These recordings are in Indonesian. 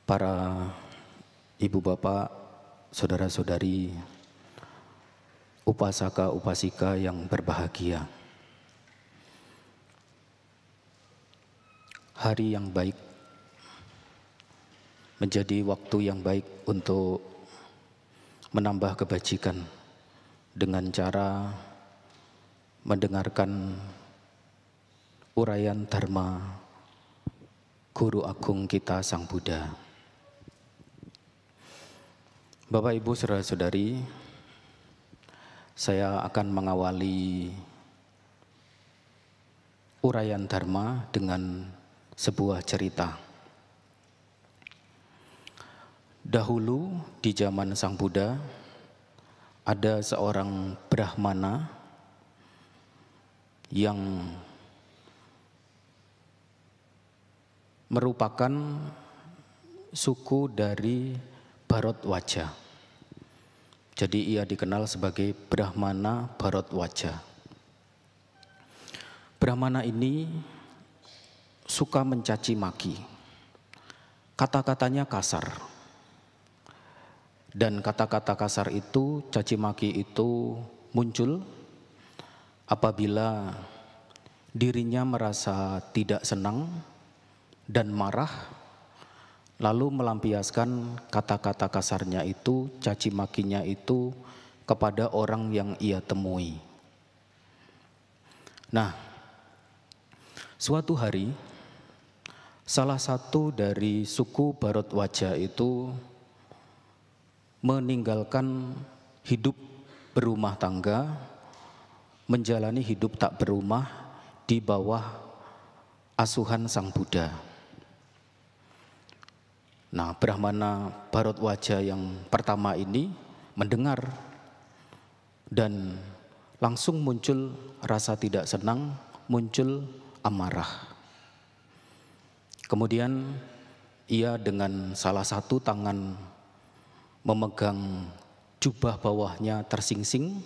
para ibu bapak, saudara-saudari, upasaka upasika yang berbahagia. Hari yang baik menjadi waktu yang baik untuk menambah kebajikan dengan cara mendengarkan uraian dharma Guru Agung kita Sang Buddha. Bapak Ibu saudara-saudari, saya akan mengawali uraian dharma dengan sebuah cerita. Dahulu di zaman Sang Buddha ada seorang Brahmana yang merupakan suku dari Bharatwaja. Jadi ia dikenal sebagai Brahmana Bharatwaja. Brahmana ini suka mencaci maki. Kata-katanya kasar. Dan kata-kata kasar itu, caci maki itu muncul apabila dirinya merasa tidak senang dan marah, lalu melampiaskan kata-kata kasarnya itu, caci makinya itu kepada orang yang ia temui. Nah, suatu hari salah satu dari suku Bharatwaja itu meninggalkan hidup berumah tangga, menjalani hidup tak berumah di bawah asuhan Sang Buddha. Nah, Brahmana Bharatwaja yang pertama ini mendengar dan langsung muncul rasa tidak senang, muncul amarah. Kemudian ia dengan salah satu tangan memegang jubah bawahnya tersingsing,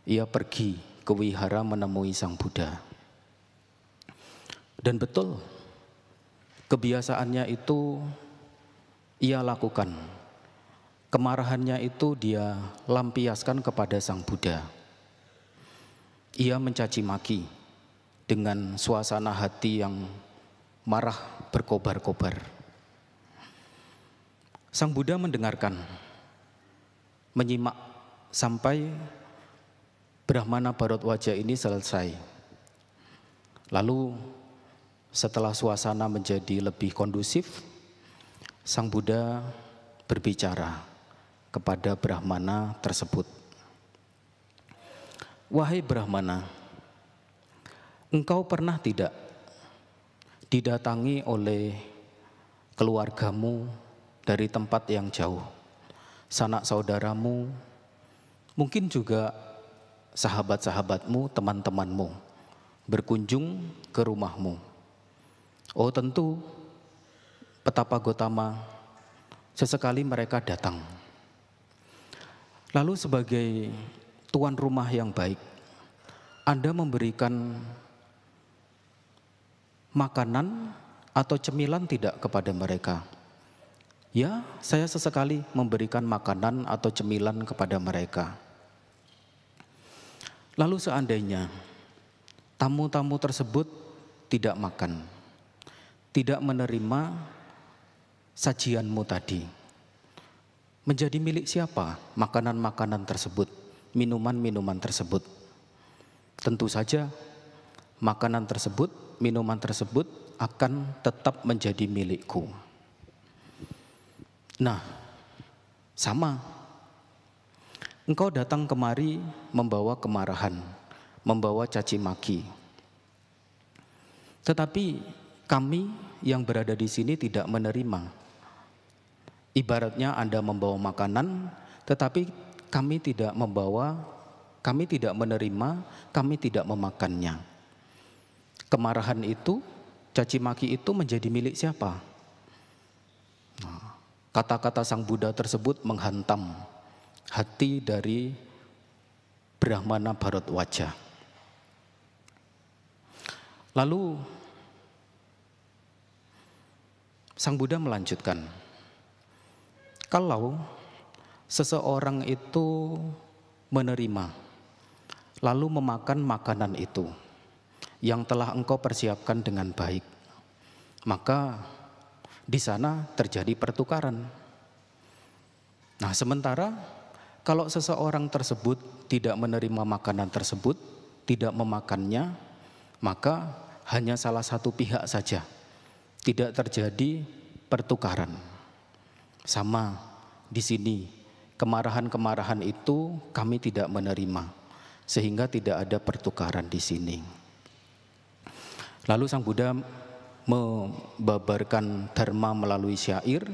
ia pergi ke wihara menemui Sang Buddha. Dan betul, kebiasaannya itu ia lakukan. Kemarahannya itu dia lampiaskan kepada Sang Buddha. Ia mencaci maki dengan suasana hati yang marah berkobar-kobar. Sang Buddha mendengarkan, menyimak sampai Brahmana Bharatwaja ini selesai. Lalu setelah suasana menjadi lebih kondusif, Sang Buddha berbicara kepada Brahmana tersebut. Wahai Brahmana, engkau pernah tidak didatangi oleh keluargamu dari tempat yang jauh, sanak saudaramu, mungkin juga sahabat-sahabatmu, teman-temanmu, berkunjung ke rumahmu? Oh tentu, Petapa Gotama, sesekali mereka datang. Lalu sebagai tuan rumah yang baik, Anda memberikan makanan atau cemilan tidak kepada mereka? Ya, saya sesekali memberikan makanan atau cemilan kepada mereka. Lalu seandainya tamu-tamu tersebut tidak makan, tidak menerima sajianmu tadi, menjadi milik siapa makanan-makanan tersebut, minuman-minuman tersebut? Tentu saja makanan tersebut, minuman tersebut akan tetap menjadi milikku. Nah, sama. Engkau datang kemari membawa kemarahan, membawa caci maki. Tetapi kami yang berada di sini tidak menerima. Ibaratnya Anda membawa makanan, tetapi kami tidak membawa, kami tidak menerima, kami tidak memakannya. Kemarahan itu, caci maki itu menjadi milik siapa? Kata-kata Sang Buddha tersebut menghantam hati dari Brahmana Bharatwaja. Lalu Sang Buddha melanjutkan, Kalau seseorang itu menerima, lalu memakan makanan itu yang telah engkau persiapkan dengan baik, maka di sana terjadi pertukaran. Nah, sementara kalau seseorang tersebut tidak menerima makanan tersebut, tidak memakannya, maka hanya salah satu pihak saja, tidak terjadi pertukaran. Sama di sini, kemarahan-kemarahan itu kami tidak menerima, sehingga tidak ada pertukaran di sini. Lalu Sang Buddha membabarkan dharma melalui syair,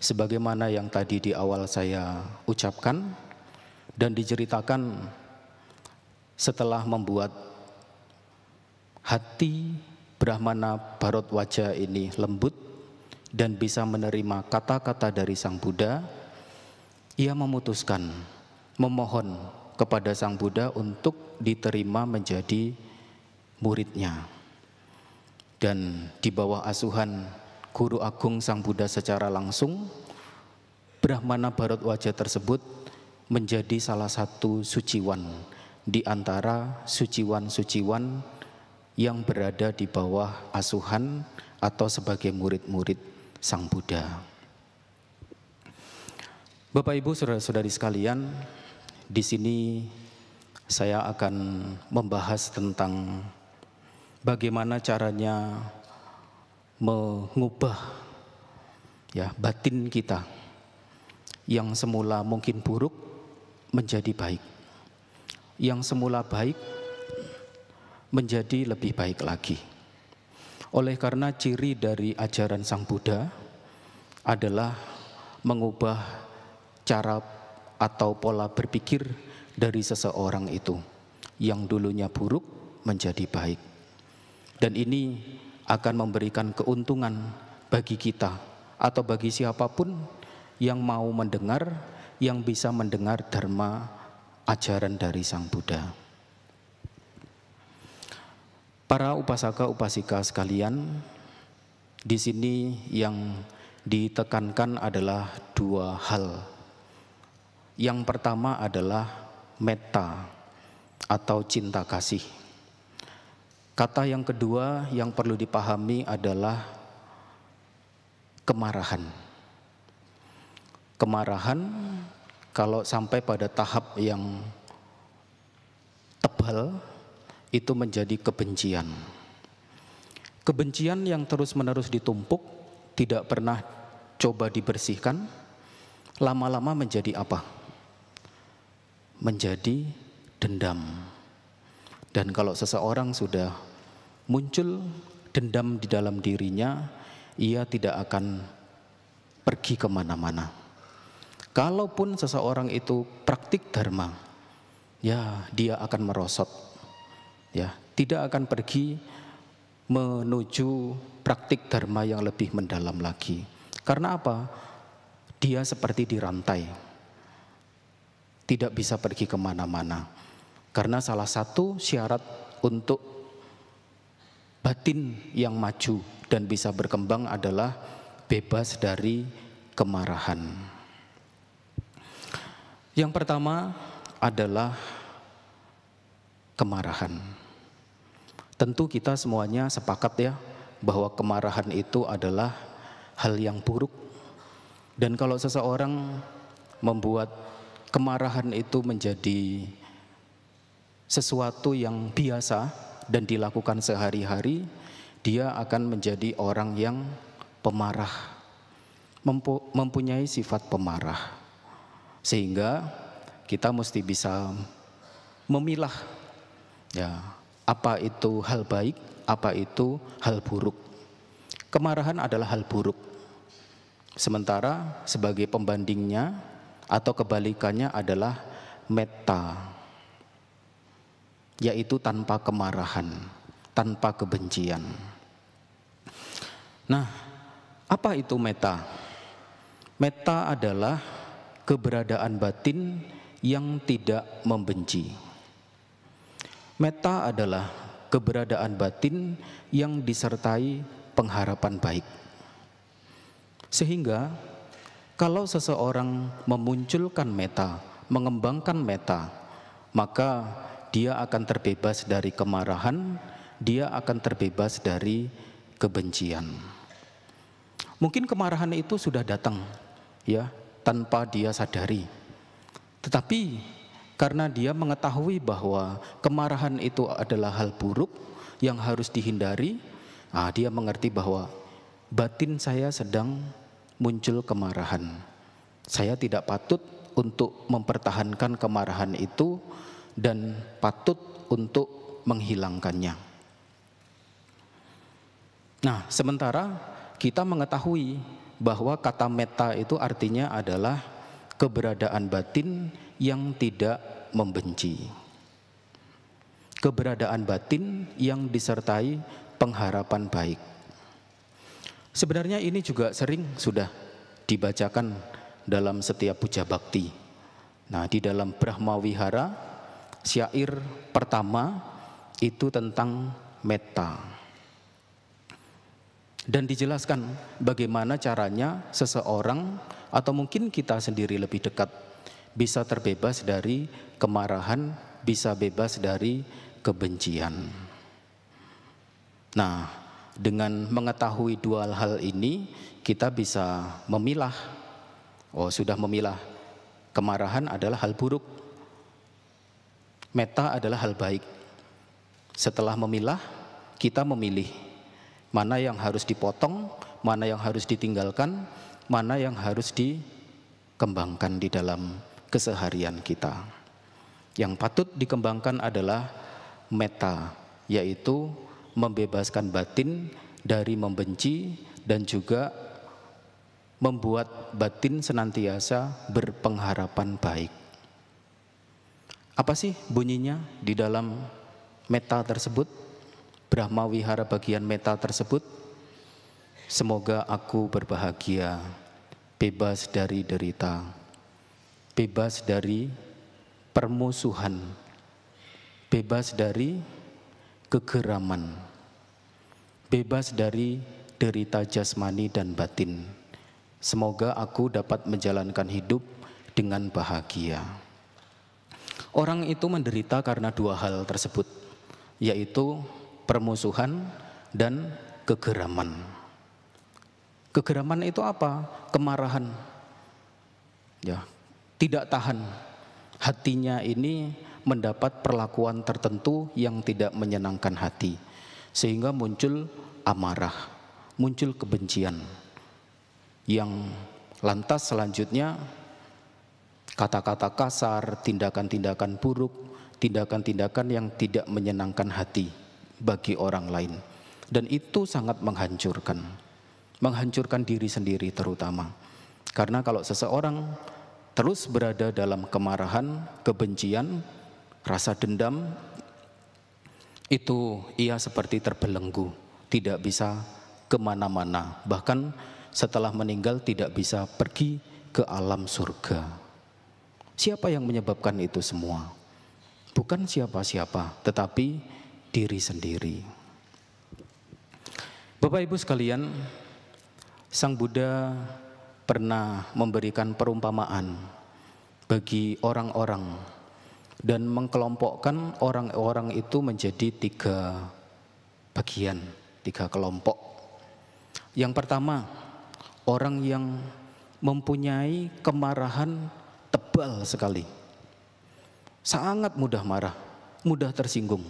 sebagaimana yang tadi di awal saya ucapkan, dan diceritakan setelah membuat hati Brahmana Bharadwaja ini lembut dan bisa menerima kata-kata dari Sang Buddha, ia memutuskan memohon kepada Sang Buddha untuk diterima menjadi muridnya. Dan di bawah asuhan Guru Agung Sang Buddha secara langsung, Brahmana Bharadwaja tersebut menjadi salah satu suciwan di antara suciwan-suciwan yang berada di bawah asuhan atau sebagai murid-murid Sang Buddha. Bapak Ibu saudara-saudari sekalian, di sini saya akan membahas tentang bagaimana caranya mengubah batin kita yang semula mungkin buruk menjadi baik, yang semula baik menjadi lebih baik lagi. Oleh karena ciri dari ajaran Sang Buddha adalah mengubah cara atau pola berpikir dari seseorang itu yang dulunya buruk menjadi baik. Dan ini akan memberikan keuntungan bagi kita atau bagi siapapun yang mau mendengar, yang bisa mendengar dharma ajaran dari Sang Buddha. Para upasaka-upasika sekalian, di sini yang ditekankan adalah dua hal. Yang pertama adalah metta atau cinta kasih. Kata yang kedua yang perlu dipahami adalah kemarahan. Kemarahan kalau sampai pada tahap yang tebal, itu menjadi kebencian. Kebencian yang terus-menerus ditumpuk, tidak pernah coba dibersihkan, lama-lama menjadi apa? Menjadi dendam. Dan kalau seseorang sudah muncul dendam di dalam dirinya, ia tidak akan pergi kemana-mana. Kalaupun seseorang itu praktik dharma, ya dia akan merosot. Ya, tidak akan pergi menuju praktik dharma yang lebih mendalam lagi. Karena apa? Dia seperti dirantai, tidak bisa pergi kemana-mana. Karena salah satu syarat untuk batin yang maju dan bisa berkembang adalah bebas dari kemarahan. Yang pertama adalah kemarahan. Tentu kita semuanya sepakat ya bahwa kemarahan itu adalah hal yang buruk. Dan kalau seseorang membuat kemarahan itu menjadi sesuatu yang biasa dan dilakukan sehari-hari, dia akan menjadi orang yang pemarah, mempunyai sifat pemarah. Sehingga kita mesti bisa memilah ya, apa itu hal baik, apa itu hal buruk. Kemarahan adalah hal buruk. Sementara sebagai pembandingnya atau kebalikannya adalah metta, yaitu tanpa kemarahan, tanpa kebencian. Nah, apa itu metta? Metta adalah keberadaan batin yang tidak membenci. Metta adalah keberadaan batin yang disertai pengharapan baik. Sehingga Kalau seseorang memunculkan metta, mengembangkan metta, maka dia akan terbebas dari kemarahan, dia akan terbebas dari kebencian. Mungkin kemarahan itu sudah datang ya tanpa dia sadari. Tetapi karena dia mengetahui bahwa kemarahan itu adalah hal buruk yang harus dihindari, dia mengerti bahwa batin saya sedang muncul kemarahan. Saya tidak patut untuk mempertahankan kemarahan itu dan patut untuk menghilangkannya. Nah, sementara kita mengetahui bahwa kata metta itu artinya adalah keberadaan batin yang tidak membenci. Keberadaan batin yang disertai pengharapan baik. Sebenarnya ini juga sering sudah dibacakan dalam setiap puja bakti. Nah, di dalam Brahma Wihara, syair pertama itu tentang metta. Dan dijelaskan bagaimana caranya seseorang atau mungkin kita sendiri lebih dekat bisa terbebas dari kemarahan, bisa bebas dari kebencian. Nah, dengan mengetahui dua hal ini, kita bisa memilah. Sudah memilah. Kemarahan adalah hal buruk. Metta adalah hal baik. Setelah memilah, kita memilih mana yang harus dipotong, mana yang harus ditinggalkan, mana yang harus dikembangkan di dalam keseharian kita. Yang patut dikembangkan adalah metta, yaitu membebaskan batin dari membenci dan juga membuat batin senantiasa berpengharapan baik. Apa sih bunyinya di dalam metta tersebut? Brahma Wihara bagian metta tersebut. Semoga aku berbahagia, bebas dari derita, bebas dari permusuhan, bebas dari kegeraman, bebas dari derita jasmani dan batin. Semoga aku dapat menjalankan hidup dengan bahagia. Orang itu menderita karena dua hal tersebut, yaitu permusuhan dan kegeraman. Kegeraman itu apa? Kemarahan. Ya, tidak tahan. Hatinya ini mendapat perlakuan tertentu yang tidak menyenangkan hati, sehingga muncul amarah, muncul kebencian, yang lantas selanjutnya kata-kata kasar, tindakan-tindakan buruk, tindakan-tindakan yang tidak menyenangkan hati bagi orang lain. Dan itu sangat menghancurkan diri sendiri terutama. Karena kalau seseorang terus berada dalam kemarahan, kebencian, rasa dendam, itu ia seperti terbelenggu, tidak bisa kemana-mana. Bahkan setelah meninggal tidak bisa pergi ke alam surga. Siapa yang menyebabkan itu semua? Bukan siapa-siapa, tetapi diri sendiri. Bapak Ibu sekalian, Sang Buddha pernah memberikan perumpamaan bagi orang-orang dan mengkelompokkan orang-orang itu menjadi 3 bagian, 3 kelompok. Yang pertama, orang yang mempunyai kemarahan tebal sekali, sangat mudah marah, mudah tersinggung.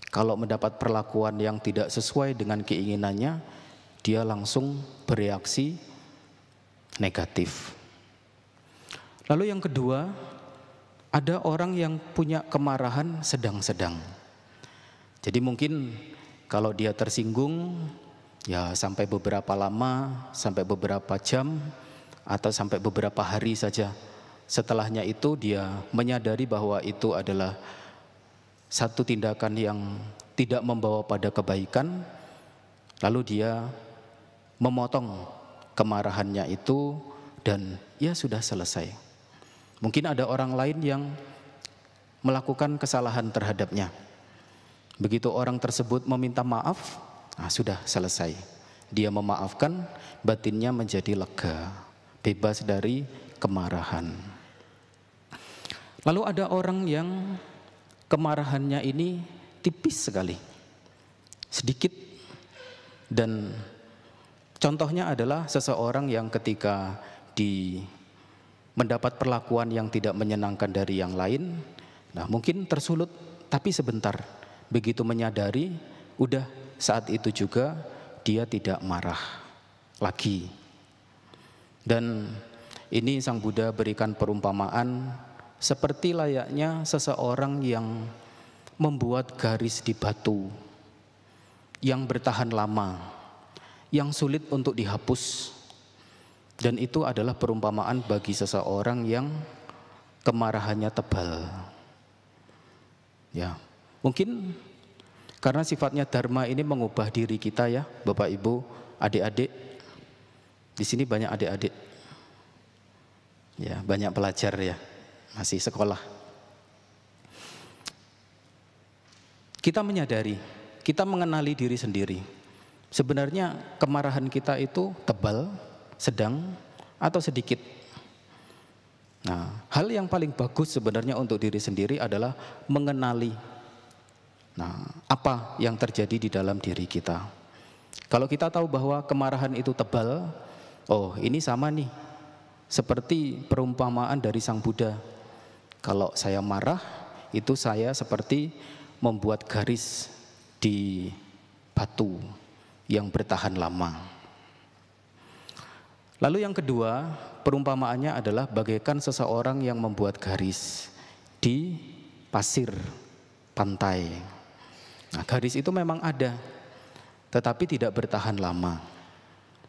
Kalau mendapat perlakuan yang tidak sesuai dengan keinginannya, dia langsung bereaksi negatif. Lalu yang kedua, ada orang yang punya kemarahan sedang-sedang. Jadi mungkin kalau dia tersinggung, ya sampai beberapa lama, sampai beberapa jam, atau sampai beberapa hari saja. Setelahnya itu dia menyadari bahwa itu adalah satu tindakan yang tidak membawa pada kebaikan, lalu dia memotong kemarahannya itu dan ya sudah selesai. Mungkin ada orang lain yang melakukan kesalahan terhadapnya. Begitu orang tersebut meminta maaf, sudah selesai. Dia memaafkan, batinnya menjadi lega, bebas dari kemarahan. Lalu ada orang yang kemarahannya ini tipis sekali, sedikit, dan contohnya adalah seseorang yang ketika mendapat perlakuan yang tidak menyenangkan dari yang lain, nah mungkin tersulut, tapi sebentar, begitu menyadari, udah saat itu juga dia tidak marah lagi. Dan ini Sang Buddha berikan perumpamaan seperti layaknya seseorang yang membuat garis di batu yang bertahan lama, yang sulit untuk dihapus. Dan itu adalah perumpamaan bagi seseorang yang kemarahannya tebal. Ya, mungkin karena sifatnya dharma ini mengubah diri kita ya, Bapak Ibu, adik-adik. Di sini banyak adik-adik. Ya, banyak pelajar ya, masih sekolah. Kita menyadari, kita mengenali diri sendiri. Sebenarnya kemarahan kita itu tebal, sedang, atau sedikit. Nah, hal yang paling bagus sebenarnya untuk diri sendiri adalah mengenali apa yang terjadi di dalam diri kita. Kalau kita tahu bahwa kemarahan itu tebal, oh ini sama nih, seperti perumpamaan dari Sang Buddha. Kalau saya marah, itu saya seperti membuat garis di batu yang bertahan lama. Lalu yang kedua, perumpamaannya adalah bagaikan seseorang yang membuat garis di pasir pantai. Nah, garis itu memang ada, tetapi tidak bertahan lama.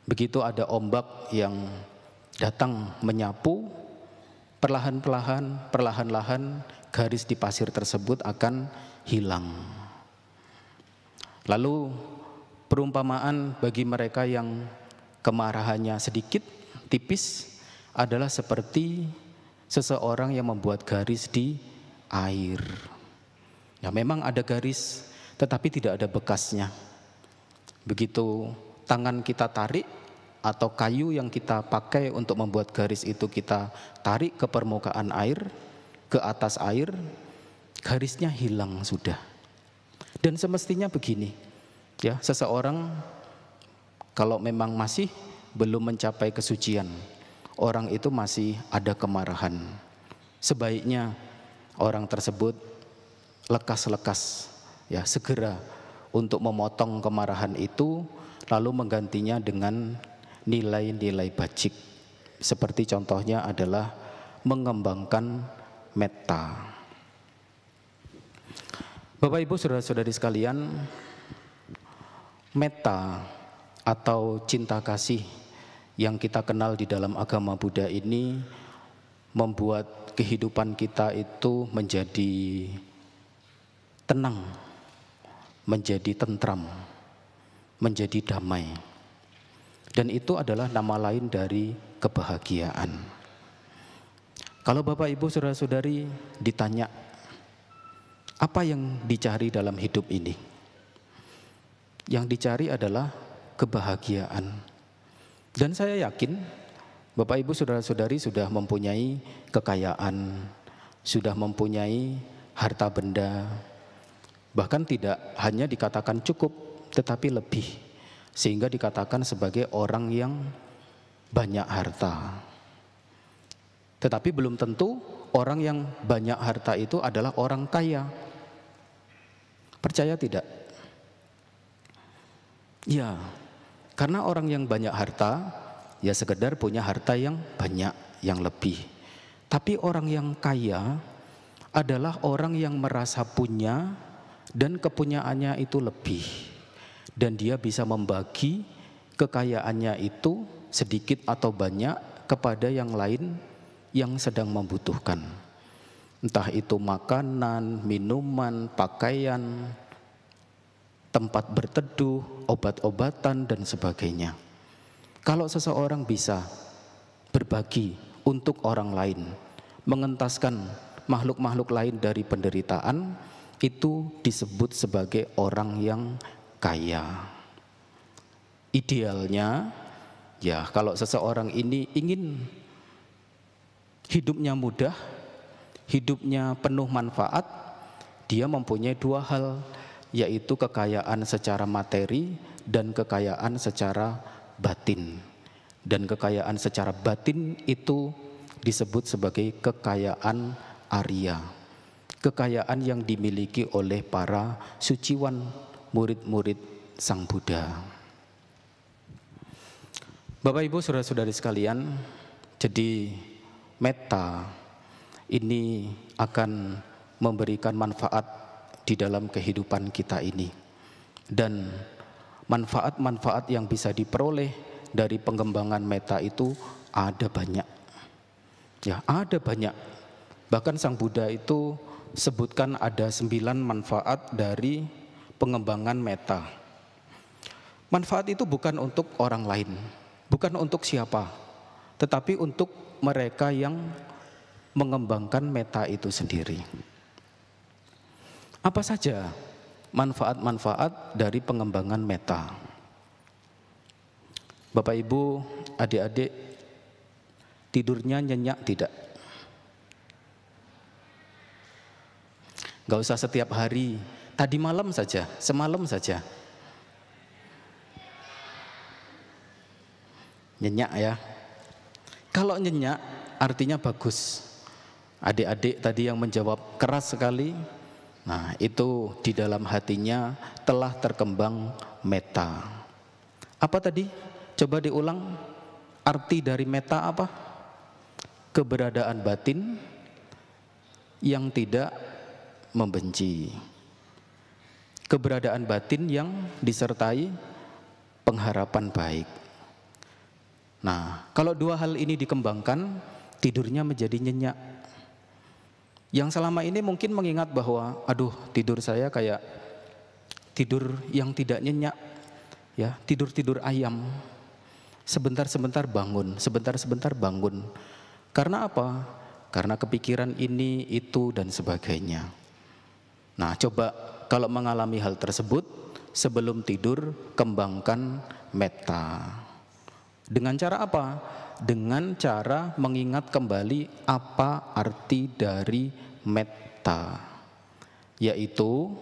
Begitu ada ombak yang datang menyapu, perlahan-lahan garis di pasir tersebut akan hilang. Lalu perumpamaan bagi mereka yang kemarahannya sedikit, tipis, adalah seperti seseorang yang membuat garis di air. Ya memang ada garis, tetapi tidak ada bekasnya. Begitu tangan kita tarik atau kayu yang kita pakai untuk membuat garis itu kita tarik ke permukaan air, ke atas air, garisnya hilang sudah. Dan semestinya begini, ya seseorang kalau memang masih belum mencapai kesucian, orang itu masih ada kemarahan, sebaiknya orang tersebut lekas-lekas ya segera untuk memotong kemarahan itu, lalu menggantinya dengan nilai-nilai bajik. Seperti contohnya adalah mengembangkan metta. Bapak Ibu saudara-saudari sekalian, metta atau cinta kasih yang kita kenal di dalam agama Buddha ini membuat kehidupan kita itu menjadi tenang, menjadi tentram, menjadi damai. Dan itu adalah nama lain dari kebahagiaan. Kalau Bapak Ibu saudara-saudari ditanya, apa yang dicari dalam hidup ini? Yang dicari adalah kebahagiaan. Dan saya yakin Bapak Ibu saudara-saudari sudah mempunyai kekayaan, sudah mempunyai harta benda, bahkan tidak hanya dikatakan cukup, tetapi lebih, sehingga dikatakan sebagai orang yang banyak harta. Tetapi belum tentu orang yang banyak harta itu adalah orang kaya. Percaya tidak? Ya, karena orang yang banyak harta, ya sekedar punya harta yang banyak, yang lebih. Tapi orang yang kaya adalah orang yang merasa punya dan kepunyaannya itu lebih. Dan dia bisa membagi kekayaannya itu sedikit atau banyak kepada yang lain yang sedang membutuhkan. Entah itu makanan, minuman, pakaian, tempat berteduh, obat-obatan, dan sebagainya. Kalau seseorang bisa berbagi untuk orang lain, mengentaskan makhluk-makhluk lain dari penderitaan, itu disebut sebagai orang yang kaya. Idealnya Ya, kalau seseorang ini ingin hidupnya mudah, hidupnya penuh manfaat, dia mempunyai dua hal, yaitu kekayaan secara materi dan kekayaan secara batin. Dan kekayaan secara batin itu disebut sebagai kekayaan Arya, kekayaan yang dimiliki oleh para suciwan murid-murid Sang Buddha. Bapak Ibu saudara-saudari sekalian, jadi metta ini akan memberikan manfaat di dalam kehidupan kita ini. Dan manfaat-manfaat yang bisa diperoleh dari pengembangan metta itu ada banyak. Ya, ada banyak. Bahkan Sang Buddha itu sebutkan ada 9 manfaat dari pengembangan metta. Manfaat itu bukan untuk orang lain, bukan untuk siapa, tetapi untuk mereka yang mengembangkan metta itu sendiri. Apa saja manfaat-manfaat dari pengembangan metta? Bapak Ibu, adik-adik, tidurnya nyenyak tidak? Gak usah setiap hari, tadi malam saja, semalam saja. Nyenyak ya. Kalau nyenyak artinya bagus. Adik-adik tadi yang menjawab keras sekali, nah itu di dalam hatinya telah terkembang metta. Apa tadi? Coba diulang. Arti dari metta apa? Keberadaan batin yang tidak membenci. Keberadaan batin yang disertai pengharapan baik. Nah, kalau dua hal ini dikembangkan, tidurnya menjadi nyenyak. Yang selama ini mungkin mengingat bahwa, aduh, tidur saya kayak tidur yang tidak nyenyak, ya, tidur-tidur ayam. Sebentar-sebentar bangun, sebentar-sebentar bangun. Karena apa? Karena kepikiran ini, itu, dan sebagainya. Nah, coba kalau mengalami hal tersebut, sebelum tidur, kembangkan metta. Dengan cara apa? Dengan cara mengingat kembali apa arti dari metta, yaitu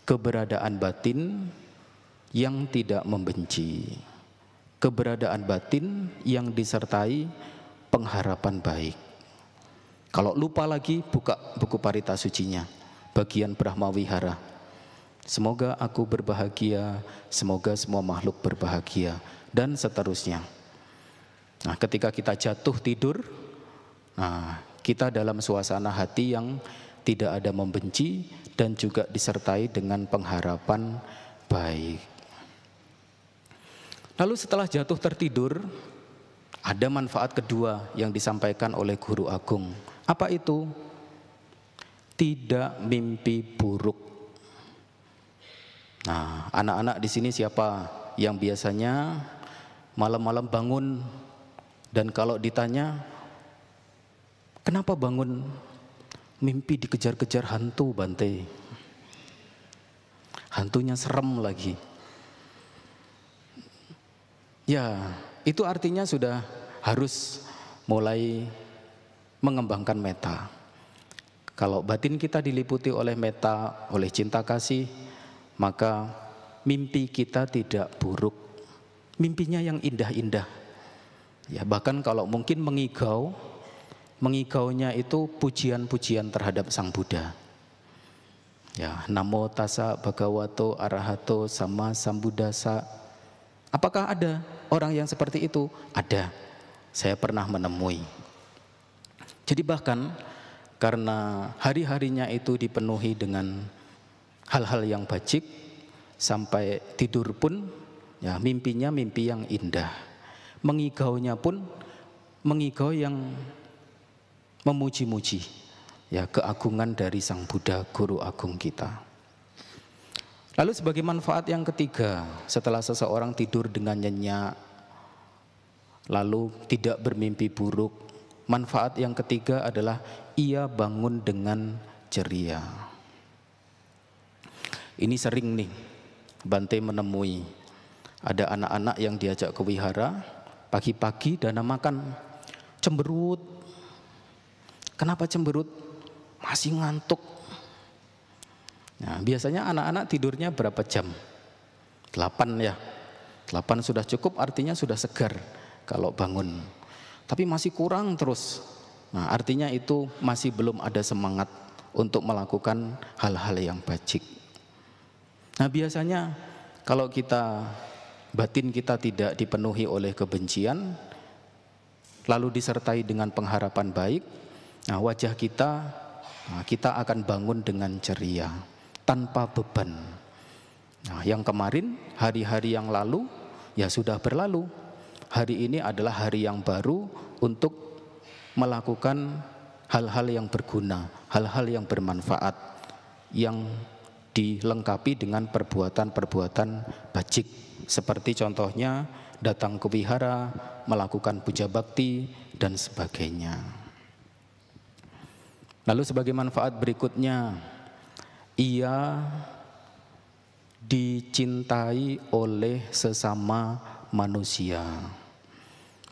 keberadaan batin yang tidak membenci, keberadaan batin yang disertai pengharapan baik. Kalau lupa lagi, buka buku Parita Sucinya, bagian Brahma Wihara. Semoga aku berbahagia, semoga semua makhluk berbahagia, dan seterusnya. Nah, ketika kita jatuh tidur, nah, kita dalam suasana hati yang tidak ada membenci dan juga disertai dengan pengharapan baik. Lalu setelah jatuh tertidur, ada manfaat kedua yang disampaikan oleh Guru Agung. Apa itu? Tidak mimpi buruk. Nah, anak-anak di sini siapa yang biasanya malam-malam bangun dan kalau ditanya, kenapa bangun? Mimpi dikejar-kejar hantu, Bante. Hantunya serem lagi. Ya, itu artinya sudah harus mulai mengembangkan metta. Kalau batin kita diliputi oleh metta, oleh cinta kasih, maka mimpi kita tidak buruk. Mimpinya yang indah-indah. Ya, bahkan kalau mungkin mengigaunya itu pujian-pujian terhadap Sang Buddha. Ya, Namo tassa bhagavato arahato sama sambuddhassa. Apakah ada orang yang seperti itu? Ada. Saya pernah menemui. Jadi bahkan karena hari-harinya itu dipenuhi dengan hal-hal yang bajik, sampai tidur pun ya mimpinya mimpi yang indah. Mengigaunya pun mengigau yang memuji-muji ya keagungan dari Sang Buddha, Guru Agung kita. Lalu sebagai manfaat yang ketiga, setelah seseorang tidur dengan nyenyak lalu tidak bermimpi buruk, manfaat yang ketiga adalah ia bangun dengan ceria. Ini sering nih Bante menemui ada anak-anak yang diajak ke wihara, Pagi-pagi Dana makan, cemberut. Kenapa cemberut? Masih ngantuk. Nah, biasanya anak-anak tidurnya berapa jam? 8 ya. 8 sudah cukup, artinya sudah segar kalau bangun. Tapi masih kurang terus. Nah, artinya itu masih belum ada semangat untuk melakukan hal-hal yang baik. Nah, biasanya kalau batin kita tidak dipenuhi oleh kebencian, lalu disertai dengan pengharapan baik, nah wajah kita akan bangun dengan ceria, tanpa beban. Nah, yang kemarin, hari-hari yang lalu, ya sudah berlalu. Hari ini adalah hari yang baru untuk melakukan hal-hal yang berguna, hal-hal yang bermanfaat, yang dilengkapi dengan perbuatan-perbuatan bajik. Seperti contohnya datang ke wihara, melakukan puja bakti, dan sebagainya. Lalu sebagai manfaat berikutnya, ia dicintai oleh sesama manusia.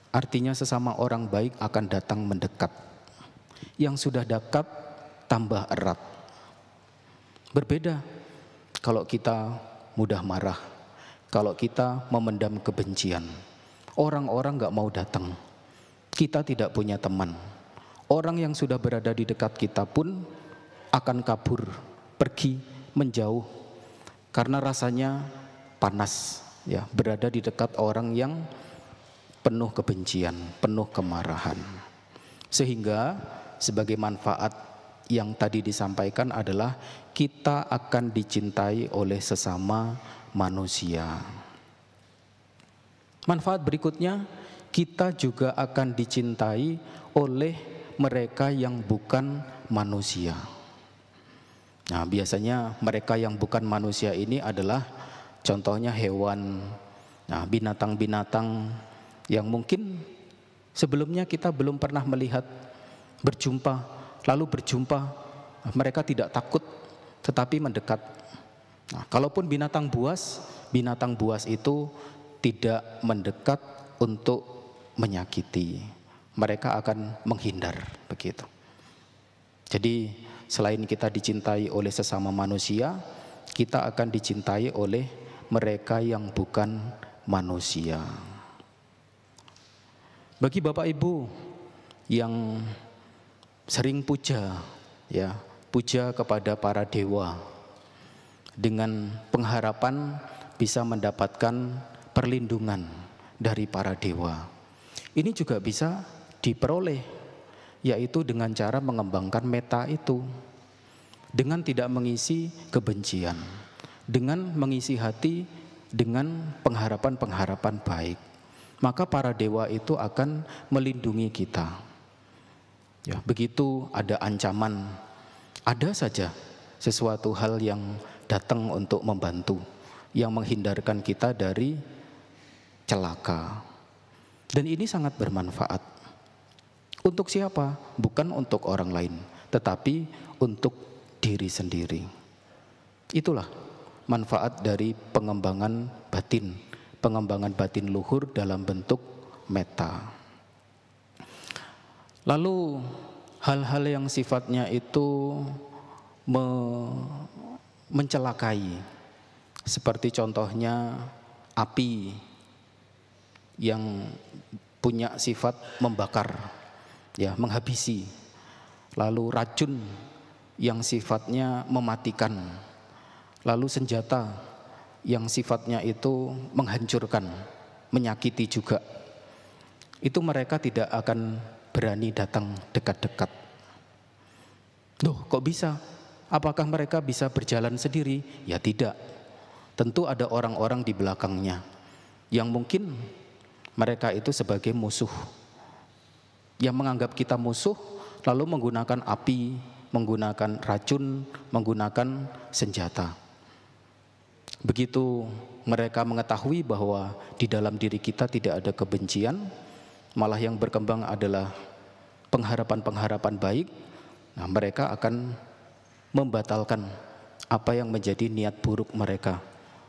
Artinya sesama orang baik akan datang mendekat. Yang sudah dekat tambah erat. Berbeda kalau kita mudah marah, kalau kita memendam kebencian. Orang-orang gak mau datang. Kita tidak punya teman. Orang yang sudah berada di dekat kita pun akan kabur, pergi, menjauh. Karena rasanya panas, ya, berada di dekat orang yang penuh kebencian, penuh kemarahan. Sehingga sebagai manfaat yang tadi disampaikan adalah kita akan dicintai oleh sesama manusia. Manfaat berikutnya, kita juga akan dicintai oleh mereka yang bukan manusia. Nah, biasanya mereka yang bukan manusia ini adalah contohnya hewan, nah, binatang-binatang yang mungkin sebelumnya kita belum pernah melihat, berjumpa, lalu berjumpa, mereka tidak takut tetapi mendekat. Nah, kalaupun binatang buas itu tidak mendekat untuk menyakiti, mereka akan menghindar, begitu. Jadi selain kita dicintai oleh sesama manusia, kita akan dicintai oleh mereka yang bukan manusia. Bagi Bapak Ibu yang sering puja, ya, puja kepada para dewa dengan pengharapan bisa mendapatkan perlindungan dari para dewa. Ini juga bisa diperoleh, yaitu dengan cara mengembangkan meta itu, dengan tidak mengisi kebencian, dengan mengisi hati dengan pengharapan-pengharapan baik. Maka para dewa itu akan melindungi kita. Ya, begitu ada ancaman, ada saja sesuatu hal yang datang untuk membantu, yang menghindarkan kita dari celaka. Dan ini sangat bermanfaat. Untuk siapa? Bukan untuk orang lain, tetapi untuk diri sendiri. Itulah manfaat dari pengembangan batin luhur dalam bentuk meta. Lalu hal-hal yang sifatnya itu mencelakai, seperti contohnya api yang punya sifat membakar, ya, menghabisi. Lalu racun yang sifatnya mematikan. Lalu senjata yang sifatnya itu menghancurkan, menyakiti juga. Itu mereka tidak akan berani datang dekat-dekat. Loh, kok bisa? Apakah mereka bisa berjalan sendiri? Ya tidak. Tentu ada orang-orang di belakangnya yang mungkin mereka itu sebagai musuh, yang menganggap kita musuh, lalu menggunakan api, menggunakan racun, menggunakan senjata. Begitu mereka mengetahui bahwa di dalam diri kita tidak ada kebencian, malah yang berkembang adalah pengharapan-pengharapan baik, nah mereka akan membatalkan apa yang menjadi niat buruk mereka,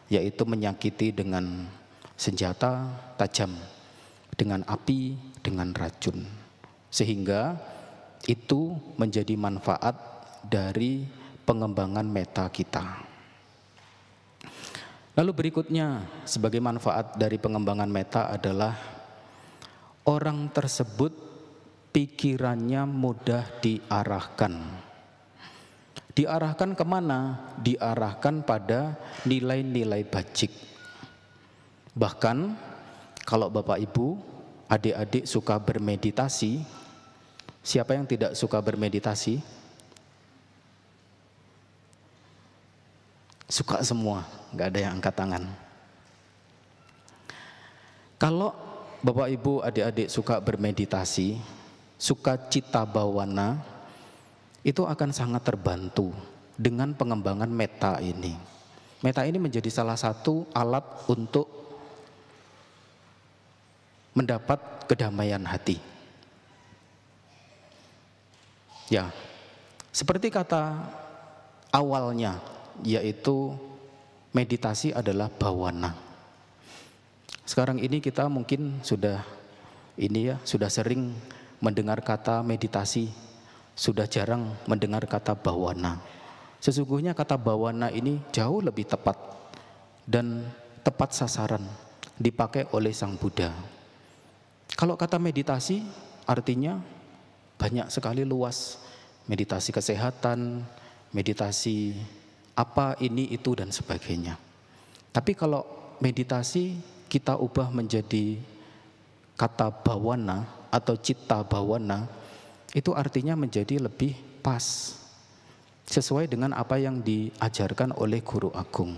yaitu menyakiti dengan senjata tajam dengan api, dengan racun. Sehingga itu menjadi manfaat dari pengembangan meta kita. Lalu berikutnya sebagai manfaat dari pengembangan meta adalah orang tersebut pikirannya mudah diarahkan. Diarahkan kemana? Diarahkan pada nilai-nilai bajik. Bahkan kalau Bapak Ibu, adik-adik suka bermeditasi, siapa yang tidak suka bermeditasi? Suka semua, nggak ada yang angkat tangan. Kalau Bapak Ibu adik-adik suka bermeditasi, suka cita bawana, itu akan sangat terbantu dengan pengembangan meta ini. Meta ini menjadi salah satu alat untuk mendapat kedamaian hati. Ya, seperti kata awalnya, yaitu meditasi adalah bawana. Sekarang ini kita mungkin sudah sering mendengar kata meditasi, sudah jarang mendengar kata bawana. Sesungguhnya kata bawana ini jauh lebih tepat dan tepat sasaran dipakai oleh Sang Buddha. Kalau kata meditasi artinya banyak sekali luas, meditasi kesehatan, meditasi apa ini itu dan sebagainya. Tapi kalau meditasi kita ubah menjadi kata bawana atau citta bawana, itu artinya menjadi lebih pas, sesuai dengan apa yang diajarkan oleh Guru Agung.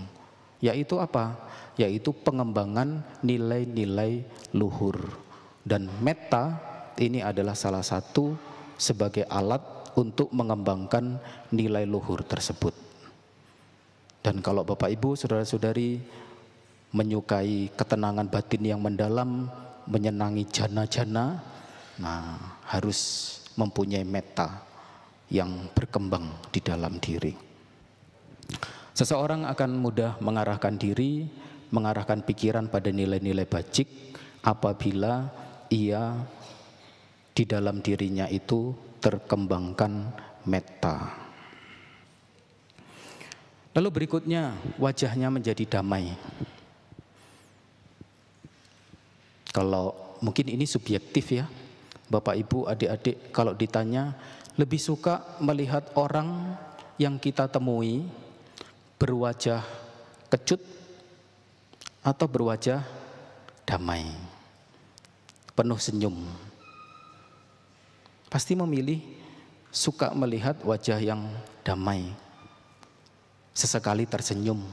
Yaitu apa? Yaitu pengembangan nilai-nilai luhur. Dan metta ini adalah salah satu sebagai alat untuk mengembangkan nilai luhur tersebut. Dan kalau Bapak Ibu, saudara-saudari menyukai ketenangan batin yang mendalam, menyenangi jana-jana, nah harus mempunyai metta yang berkembang di dalam diri. Seseorang akan mudah mengarahkan diri, mengarahkan pikiran pada nilai-nilai bajik apabila ia di dalam dirinya itu terkembangkan metta. Lalu berikutnya, wajahnya menjadi damai. Kalau mungkin ini subjektif ya, Bapak Ibu adik-adik, kalau ditanya lebih suka melihat orang yang kita temui berwajah kecut atau berwajah damai, penuh senyum. Pasti memilih suka melihat wajah yang damai, sesekali tersenyum.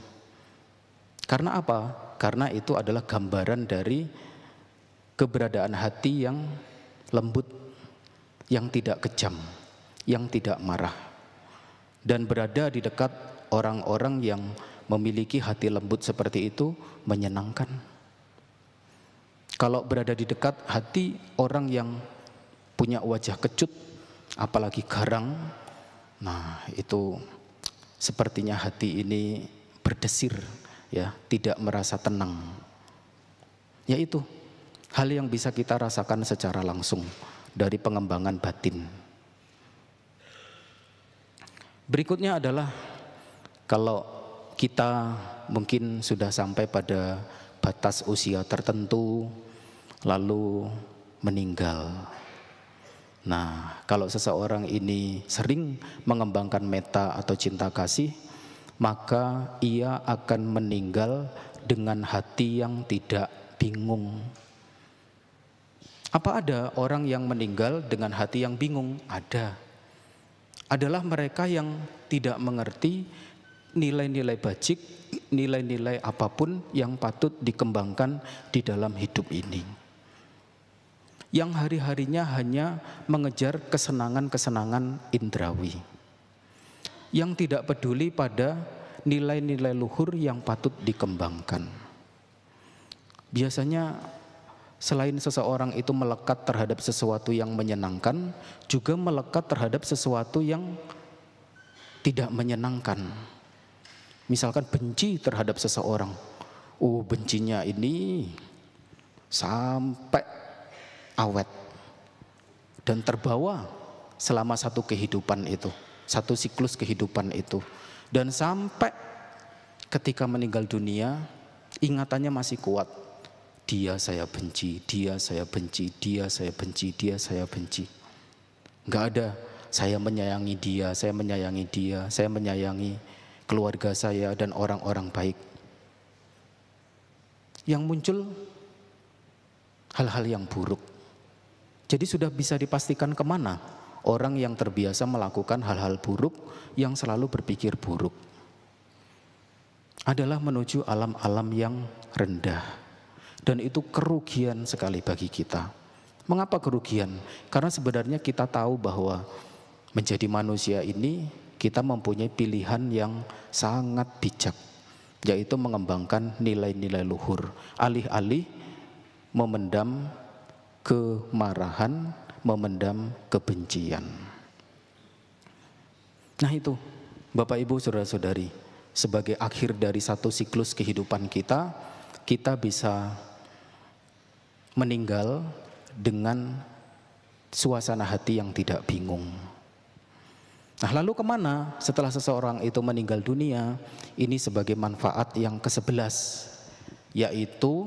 Karena apa? Karena itu adalah gambaran dari keberadaan hati yang lembut, yang tidak kejam, yang tidak marah, dan berada di dekat orang-orang yang memiliki hati lembut seperti itu menyenangkan. Kalau berada di dekat hati orang yang punya wajah kecut, apalagi garang, nah itu sepertinya hati ini berdesir, ya, tidak merasa tenang. Yaitu hal yang bisa kita rasakan secara langsung dari pengembangan batin. Berikutnya adalah kalau kita mungkin sudah sampai pada batas usia tertentu lalu meninggal. Nah, kalau seseorang ini sering mengembangkan metta atau cinta kasih, maka ia akan meninggal dengan hati yang tidak bingung. Apa ada orang yang meninggal dengan hati yang bingung? Ada. Adalah mereka yang tidak mengerti nilai-nilai bajik, nilai-nilai apapun yang patut dikembangkan di dalam hidup ini. Yang hari-harinya hanya mengejar kesenangan-kesenangan indrawi, yang tidak peduli pada nilai-nilai luhur yang patut dikembangkan. Biasanya selain seseorang itu melekat terhadap sesuatu yang menyenangkan, juga melekat terhadap sesuatu yang tidak menyenangkan. Misalkan benci terhadap seseorang, bencinya ini sampai awet dan terbawa selama satu kehidupan itu, satu siklus kehidupan itu. Dan sampai ketika meninggal dunia, ingatannya masih kuat. Dia saya benci, dia saya benci, dia saya benci, dia saya benci. Enggak ada saya menyayangi dia, saya menyayangi dia, saya menyayangi keluarga saya dan orang-orang baik. Yang muncul hal-hal yang buruk. Jadi sudah bisa dipastikan kemana orang yang terbiasa melakukan hal-hal buruk, yang selalu berpikir buruk, adalah menuju alam-alam yang rendah. Dan itu kerugian sekali bagi kita. Mengapa kerugian? Karena sebenarnya kita tahu bahwa menjadi manusia ini kita mempunyai pilihan yang sangat bijak, yaitu mengembangkan nilai-nilai luhur, alih-alih memendam kemarahan, memendam kebencian. Nah itu, Bapak Ibu saudara-saudari, sebagai akhir dari satu siklus kehidupan kita, kita bisa meninggal dengan suasana hati yang tidak bingung. Nah lalu kemana setelah seseorang itu meninggal dunia? Ini sebagai manfaat yang ke-11, yaitu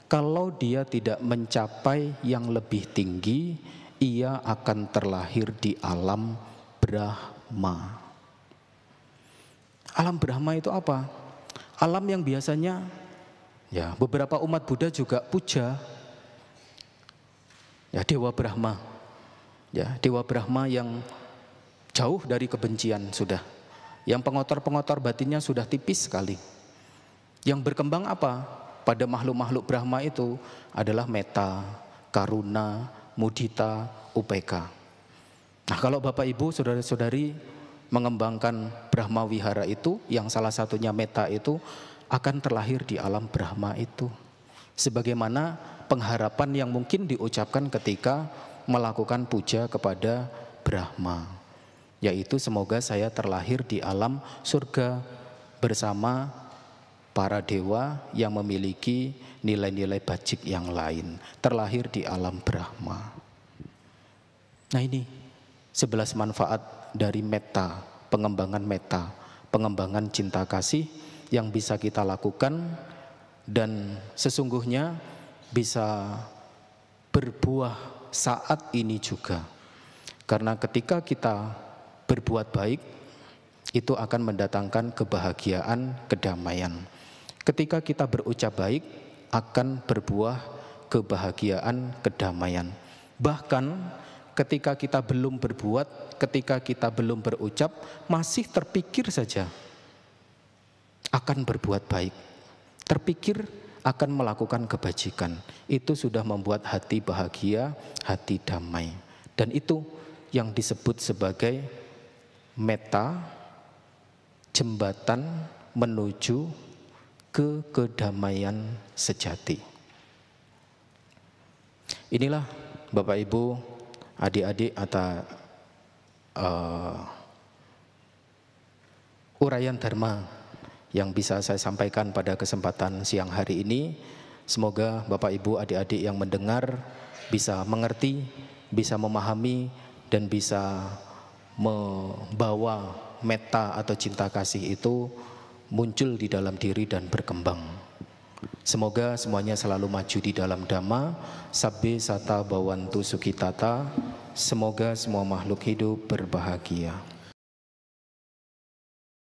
kalau dia tidak mencapai yang lebih tinggi, ia akan terlahir di alam Brahma. Alam Brahma itu apa? Alam yang biasanya ya beberapa umat Buddha juga puja, ya Dewa Brahma. Ya, Dewa Brahma yang jauh dari kebencian sudah. Yang pengotor-pengotor batinnya sudah tipis sekali. Yang berkembang apa? Pada makhluk-makhluk Brahma itu adalah metta, karuna, mudita, upeka. Nah, kalau Bapak Ibu, saudara-saudari mengembangkan Brahma Wihara itu, yang salah satunya metta itu, akan terlahir di alam Brahma itu. Sebagaimana pengharapan yang mungkin diucapkan ketika melakukan puja kepada Brahma, yaitu semoga saya terlahir di alam surga bersama para dewa yang memiliki nilai-nilai bajik yang lain, terlahir di alam Brahma. Nah ini 11 manfaat dari metta, pengembangan cinta kasih yang bisa kita lakukan, dan sesungguhnya bisa berbuah saat ini juga. Karena ketika kita berbuat baik, itu akan mendatangkan kebahagiaan, kedamaian. Ketika kita berucap baik, akan berbuah kebahagiaan, kedamaian. Bahkan ketika kita belum berbuat, ketika kita belum berucap, masih terpikir saja akan berbuat baik, terpikir akan melakukan kebajikan, itu sudah membuat hati bahagia, hati damai. Dan itu yang disebut sebagai metta, jembatan menuju ke kedamaian sejati. Inilah Bapak Ibu, adik-adik, atau uraian dharma yang bisa saya sampaikan pada kesempatan siang hari ini. Semoga Bapak Ibu, adik-adik yang mendengar bisa mengerti, bisa memahami, dan bisa membawa metta atau cinta kasih itu muncul di dalam diri dan berkembang. Semoga semuanya selalu maju di dalam Dhamma. Sabbe sata bhavantu sukhitata. Semoga semua makhluk hidup berbahagia.